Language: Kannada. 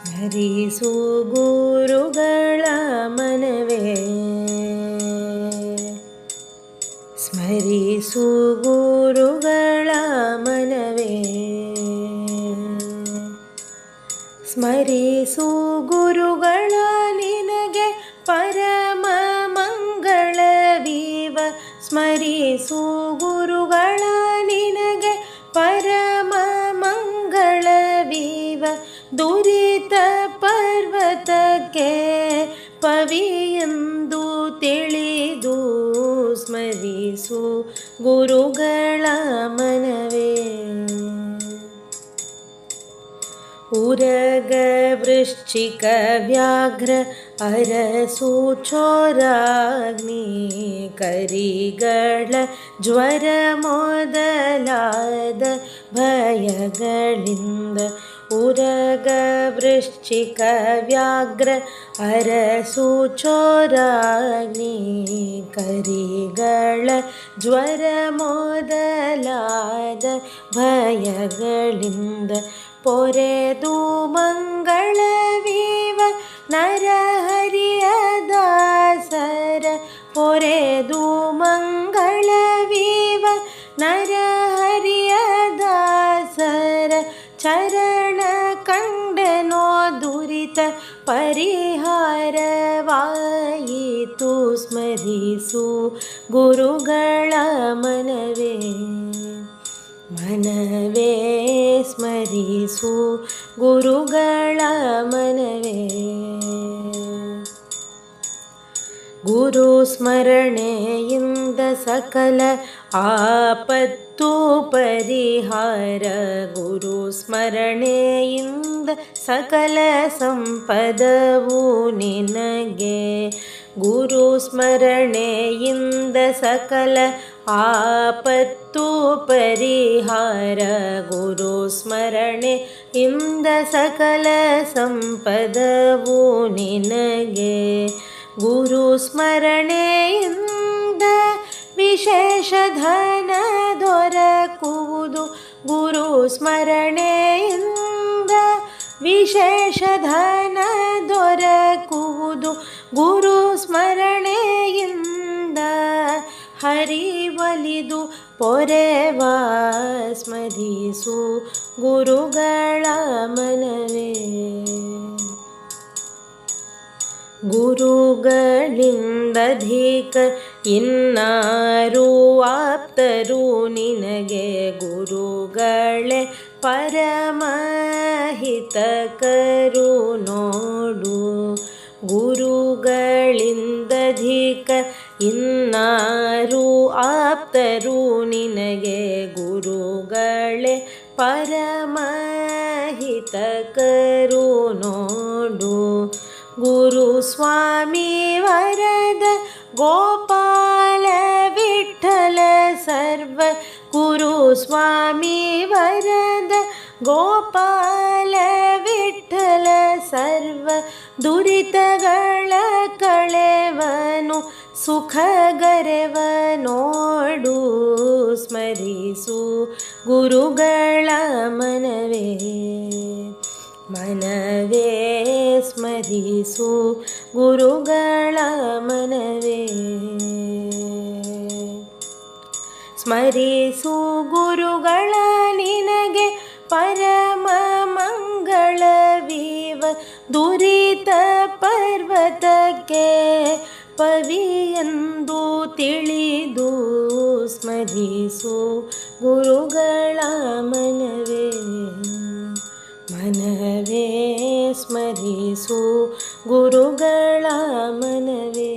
ಸ್ಮರಿಸು ಗುರುಗಳ ಮನವೇ, ಸ್ಮರಿಸು ಗುರುಗಳ ಮನವೇ, ಸ್ಮರಿಸು ಗುರುಗಳ ನಿನಗೆ ಪರಮ ಮಂಗಳವೀವ. ಸ್ಮರಿಸು ಗುರುಗಳ ನಿನಗೆ ಪರಮ ಮಂಗಳವೀವ. ದುರಿತ ಪರ್ವತಕ್ಕೆ ಪವಿಯೆಂದು ತಿಳಿದು ಸ್ಮರಿಸು ಗುರುಗಳ ಮನವೇ. ಉರಗ ವೃಶ್ಚಿಕ ವ್ಯಾಘ್ರ ಅರಸು ಚೋರಾಗ್ನಿ ಕರಿಗಳ ಜ್ವರ ಮೊದಲಾದ ಭಯಗಳಿಂದ. ಉರಗ ವೃಶ್ಚಿಕ ವ್ಯಾಘ್ರ ಅರಸು ಚೋರಾಗ್ನಿ ಕರಿಗಳ ಜ್ವರ ಮೊದಲಾದ ಭಯಗಳಿಂದ. ಪೊರೆದು ಮಂಗಳವೀವ ನರಹರಿಯ ದಾಸರ. ಪೊರೆದು ಮಂಗಳವೀವ ನರಹರಿಯ ದಾಸರ. ಚರಣ ಕಂಡನೋ ದುರಿತ ಪರಿಹಾರವಾಯಿತು. ಸ್ಮರಿಸು ಗುರುಗಳ ಮನವೇ, ಮನವೇ ಸ್ಮರಿಸು ಗುರುಗಳ ಮನವೇ. ಗುರು ಸ್ಮರಣೆಯಿಂದ ಸಕಲ ಆಪತ್ತು ಪರಿಹಾರ. ಗುರು ಸ್ಮರಣೆಯಿಂದ ಸಕಲ ಸಂಪದವು ನಿನಗೆ. ಗುರು ಸ್ಮರಣೆಯಿಂದ ಸಕಲ ಆಪತ್ತು ಪರಿಹಾರ. ಗುರು ಸ್ಮರಣೆಯಿಂದ ಸಕಲ ಸಂಪದವು ನಿನಗೆ. ಗುರು ಸ್ಮರಣೆಯಿಂದ ವಿಶೇಷ ಧನ ದೊರಕುವುದು. ಗುರು ಸ್ಮರಣೆಯಿಂದ ವಿಶೇಷ ಧನ ದೊರಕುವುದು. ಗುರು ಸ್ಮರಣೆಯಿಂದ ಹರಿವಲಿದು ಪೊರೆವಾ. ಸ್ಮರಿಸು ಗುರುಗಳ ಮನವೇ. ಗುರುಗಳಿಂದಧಿಕ ಇನ್ನಾರು ಆಪ್ತರು ನಿನಗೆ. ಗುರುಗಳೇ ಪರಮಹಿತಕರು ನೋಡು. ಗುರುಗಳಿಂದಧಿಕ ಇನ್ನಾರು ಆಪ್ತರು ನಿನಗೆ. ಗುರುಗಳೇ ಪರಮಹಿತಕರು ನೋಡು. ಗುರು ಸ್ವಾಮಿ ವರದ ಗೋಪಾಲ ವಿಠಲ ಸರ್ವ. ಗುರು ಸ್ವಾಮಿ ವರದ ಗೋಪಾಲ ವಿಠಲ ಸರ್ವ. ದುರಿತಗಳ ಕಳೆವನು ಸುಖಗರೆವ ನೋಡು. ಸ್ಮರಿಸು ಗುರುಗಳ ಮನವೇ, ಮನವೇ ಸ್ಮರಿಸು ಗುರುಗಳ ಮನವೇ. ಸ್ಮರಿಸು ಗುರುಗಳ ನಿನಗೆ ಪರಮ ಮಂಗಳವೀವ. ದುರಿತ ಪರ್ವತಕ್ಕೆ ಪವಿಯೆಂದು ತಿಳಿದು ಸ್ಮರಿಸು ಗುರುಗಳ ಮನವೇ, ಮನವೇ ಸ್ಮರಿಸು ಗುರುಗಳ ಮನವೇ.